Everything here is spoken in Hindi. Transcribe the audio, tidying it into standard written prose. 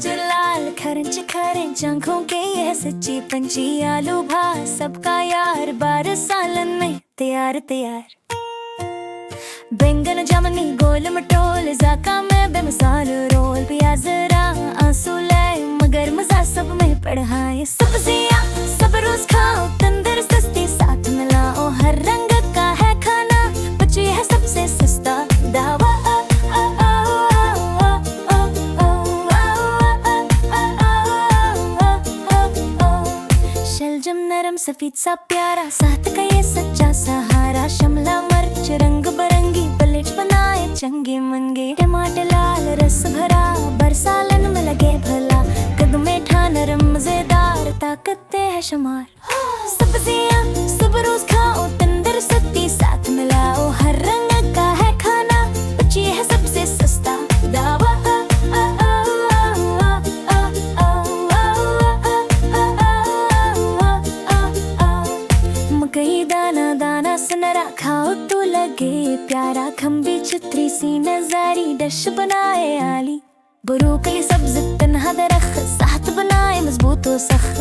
गाजर लाल खरंच खरंच आंखों के ये सच्ची पंछी आलू भा सबका यार 12 सालन में तैयार तैयार। बैंगन जामनी गोल मटोल जाका में बेमिसाल रोल प्याज रा आंसू लाए मगर मजा सब में पढ़ाए। सब्जियां सब रोज खाओ तंदुरुस्ती साथ मिलाओ हर रंग का है खाना बच्चे है सबसे सस्ता दावा। शलजम नरम सफेद सा प्यारा साथ का ये सच्चा सहारा। शिमला मिर्च रंग बिरंगी प्लेट बनाए चंगे मंगे। टमाटर लाल रस भरा बरसालन में लगे भला कद मीठा नरम मजेदार ताकत है शुमार। सब्जियां सब रोज खाओ तंदुरुस्ती साथ मिलाओ हर रंग का है खाना बच्चे है सबसे सस्ता दावा। मकई दाना दाना सुनरा खाओ तो लगे प्यारा। खम्बी छतरी सी नजारी डश बनाए आली। ब्रोकली सब्ज तन्हा दरख साथ बनाए मजबूत व सख्त।